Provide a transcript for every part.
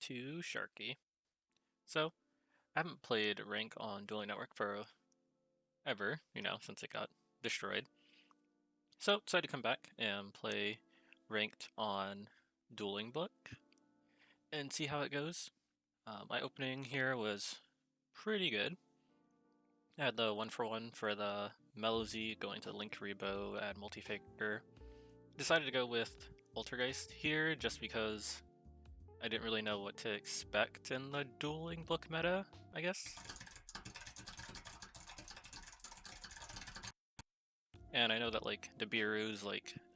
to Sharky. So, I haven't played rank on Dueling Network for ever, since it got destroyed. So, decided to come back and play ranked on Dueling Book and see how it goes. My opening here was pretty good. I had the 1-for-1 for the Melody, going to the Linked Rebo, add Multifaker. Decided to go with Altergeist here just because I didn't really know what to expect in the Dueling Book meta, I guess. And I know that Nibiru's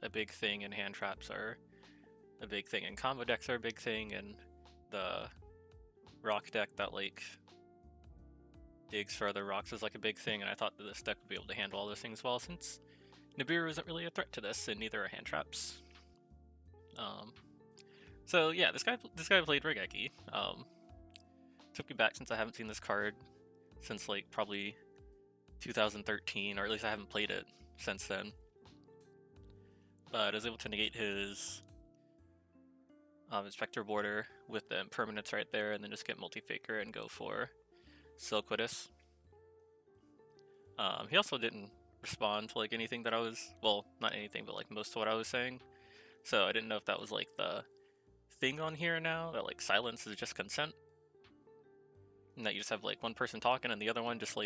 a big thing, and hand traps are a big thing, and combo decks are a big thing, and the rock deck that digs for other rocks is a big thing, and I thought that this deck would be able to handle all those things well, since Nibiru isn't really a threat to this, and neither are hand traps. So yeah, this guy played Regeki. Took me back, since I haven't seen this card since probably 2013, or at least I haven't played it since then. But I was able to negate his Inspector Border with the impermanence right there, and then just get Multifaker and go for Silquidus. He also didn't respond to anything that I was, well, not anything, but most of what I was saying. So I didn't know if that was the thing on here now, that silence is just consent, and that you just have one person talking and the other one just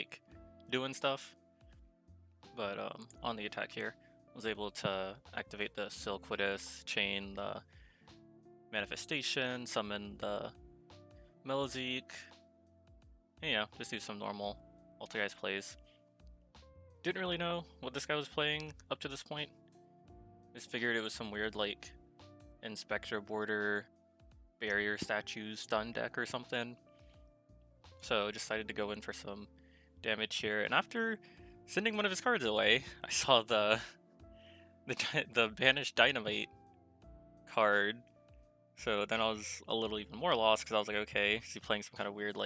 doing stuff. But on the attack here, I was able to activate the Silquidus, chain the Manifestation, summon the Melazik, and just do some normal Altergeist plays. Didn't really know what this guy was playing up to this point. Just figured it was some weird Inspector Border Barrier Statue stun deck or something. So decided to go in for some damage here, and after sending one of his cards away, I saw the Banished Dynamite card. So then I was a little even more lost, because I was like, okay, is he playing some kind of weird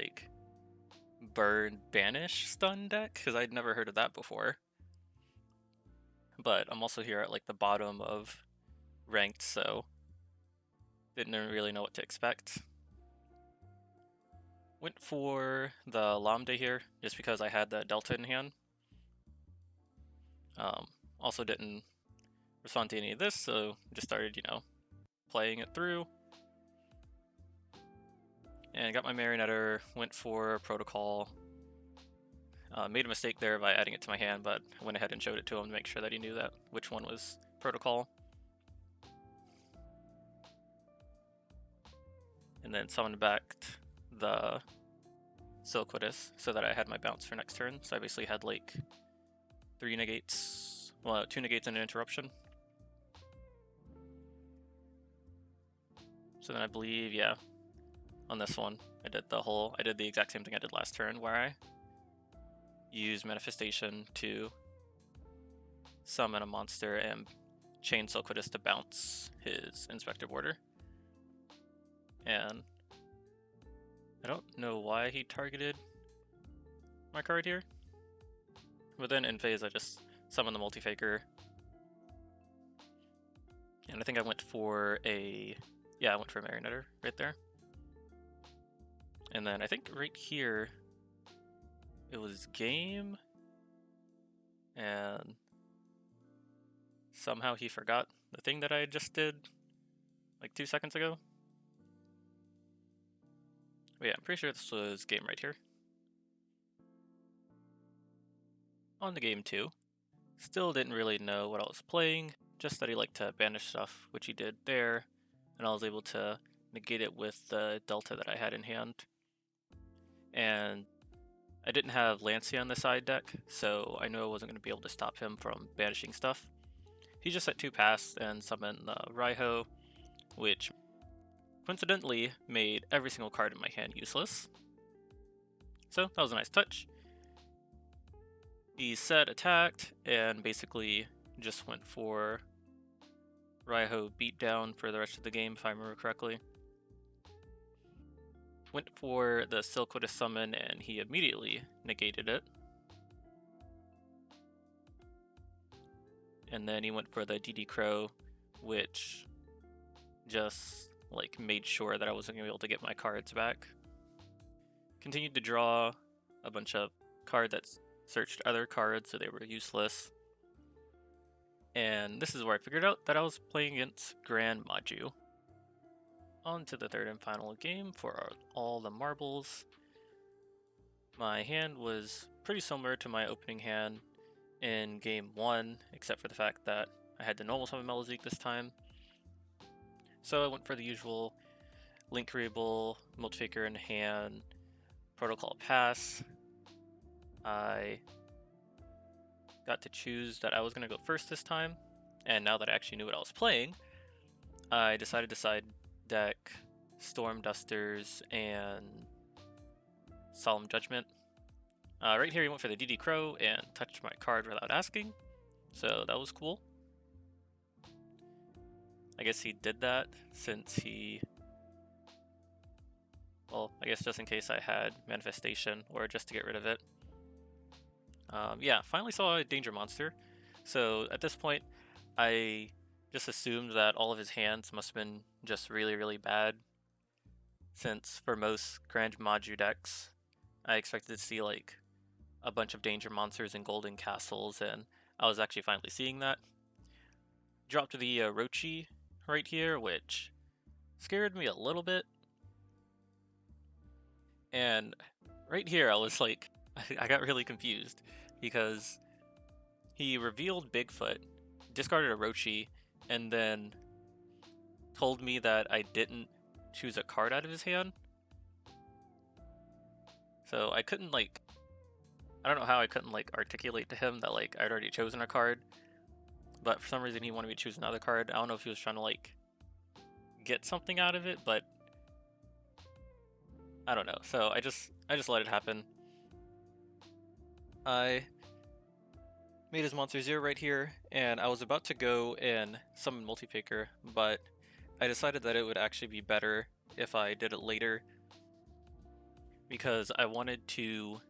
burn banish stun deck? Because I'd never heard of that before. But I'm also here at the bottom of ranked, so didn't really know what to expect. Went for the Lambda here, just because I had the Delta in hand. Also didn't respond to any of this, so just started, playing it through. And got my Marionetter, went for Protocol. Made a mistake there by adding it to my hand, but I went ahead and showed it to him to make sure that he knew that which one was Protocol. And then summoned back the Silquidus so that I had my bounce for next turn. So I basically had 3 negates, well, 2 negates and an interruption. So then I believe, yeah, on this one, I did the exact same thing I did last turn, where I used Manifestation to summon a monster and chain Silquidus to bounce his Inspector Border. And I don't know why he targeted my card here, but then in phase I just summoned the Multifaker, and I think I went for a Marionetter right there. And then I think right here it was game, and somehow he forgot the thing that I just did 2 seconds ago. But yeah, I'm pretty sure this was game right here. On the game 2, still didn't really know what I was playing, just that he liked to banish stuff, which he did there, and I was able to negate it with the Delta that I had in hand. And I didn't have Lancia on the side deck, so I knew I wasn't going to be able to stop him from banishing stuff. He just set 2 pass and summoned the Raiho, which coincidentally made every single card in my hand useless. So that was a nice touch. He set, attacked, and basically just went for Raiho beatdown for the rest of the game, if I remember correctly. Went for the Silquidus summon, and he immediately negated it. And then he went for the DD Crow, which just like made sure that I wasn't gonna be able to get my cards back. Continued to draw a bunch of cards that searched other cards, so they were useless. And this is where I figured out that I was playing against GrandManju. On to the third and final game for all the marbles. My hand was pretty similar to my opening hand in game 1, except for the fact that I had the normal summon Melodique this time. So I went for the usual Link Reable, Multifaker in hand, Protocol Pass. I got to choose that I was going to go first this time, and now that I actually knew what I was playing, I decided to side deck Storm Dusters and Solemn Judgment. Right here he went for the DD Crow and touched my card without asking, so that was cool. I guess he did that since he... well, I guess just in case I had Manifestation, or just to get rid of it. Yeah, finally saw a Danger Monster. So at this point, I just assumed that all of his hands must have been just really, really bad. Since for most GrandManju decks, I expected to see like a bunch of Danger Monsters and Golden Castles, and I was actually finally seeing that. Dropped the Orochi right here, which scared me a little bit. And right here I was like, I got really confused because he revealed Bigfoot, discarded Orochi, and then told me that I didn't choose a card out of his hand. So I couldn't like, I don't know how I couldn't like articulate to him that like I'd already chosen a card, but for some reason he wanted me to choose another card. I don't know if he was trying to like get something out of it, but I don't know. So I just let it happen. I made his monster 0 right here, and I was about to go and summon Multifaker, but I decided that it would actually be better if I did it later, because I wanted to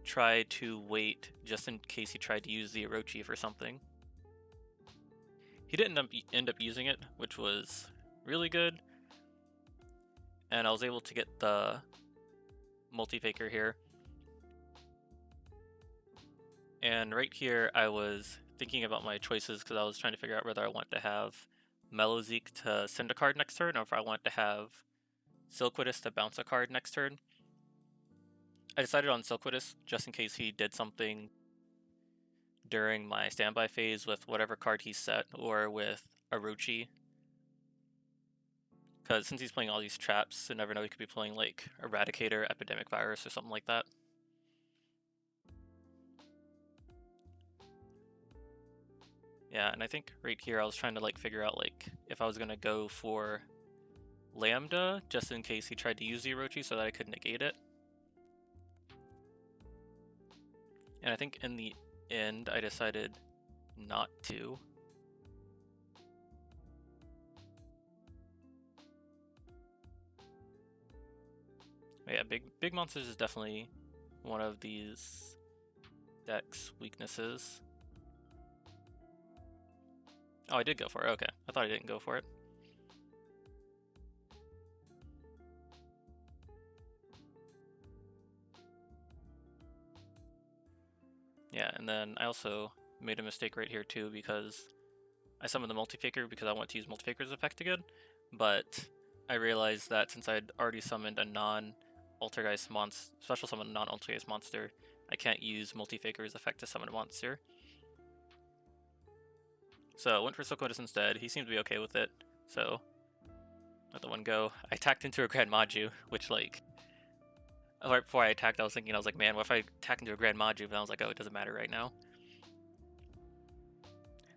try to wait just in case he tried to use the Orochi for something. He didn't end up using it, which was really good, and I was able to get the Multifaker here. And right here I was thinking about my choices because I was trying to figure out whether I want to have Melodique to send a card next turn, or if I want to have Silquidus to bounce a card next turn. I decided on Silquidus just in case he did something during my standby phase with whatever card he set, or with Orochi. Because since he's playing all these traps, you never know, he could be playing like Eradicator, Epidemic Virus, or something like that. Yeah, and I think right here I was trying to like figure out like if I was gonna go for Lambda just in case he tried to use the Orochi so that I could negate it. And I think in the end I decided not to. But yeah, big monsters is definitely one of these decks' weaknesses. Oh, I did go for it. Okay, I thought I didn't go for it. Yeah, and then I also made a mistake right here too, because I summoned the Multifaker because I want to use Multifaker's effect again, but I realized that since I'd already summoned a non-Altergeist monster, special summon a non-Altergeist monster, I can't use Multifaker's effect to summon a monster. So I went for Silquidus instead. He seemed to be okay with it, so let the one go. I attacked into a GrandManju, which like, right before I attacked I was thinking, I was like, man, what if I attack into a GrandManju? But I was like, oh, it doesn't matter right now.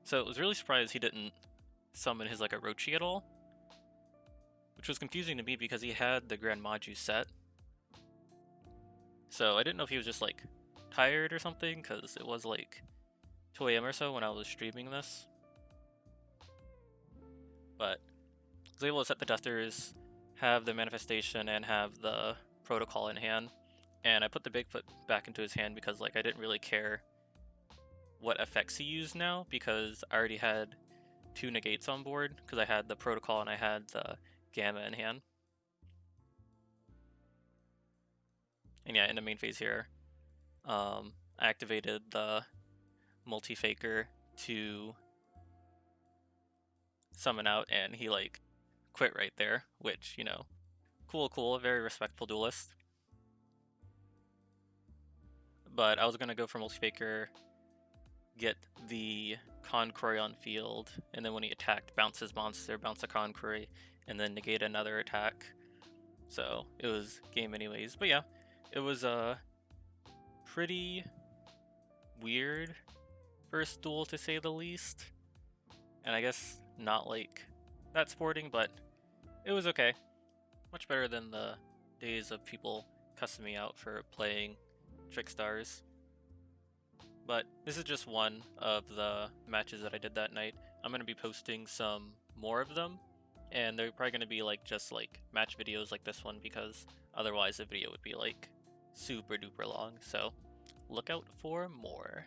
So I was really surprised he didn't summon his like Orochi at all, which was confusing to me because he had the GrandManju set. So I didn't know if he was just like tired or something, because it was like 2 AM or so when I was streaming this. But I was able to set the Dusters, have the Manifestation, and have the Protocol in hand. And I put the Bigfoot back into his hand because like I didn't really care what effects he used now, because I already had 2 negates on board because I had the protocol and I had the gamma in hand. And yeah, in the main phase here, I activated the multi-faker to summon out, and he like quit right there, which, you know, cool, a very respectful duelist. But I was gonna go for multi-faker, get the Conqueror on field, and then when he attacked, bounce his monster, bounce a Conqueror, and then negate another attack. So it was game anyways. But yeah, it was a pretty weird first duel to say the least. And I guess not like that sporting, but it was okay. Much better than the days of people cussing me out for playing Trickstars. But this is just one of the matches that I did that night. I'm going to be posting some more of them, and they're probably going to be like just like match videos like this one, because otherwise the video would be like super duper long. So look out for more.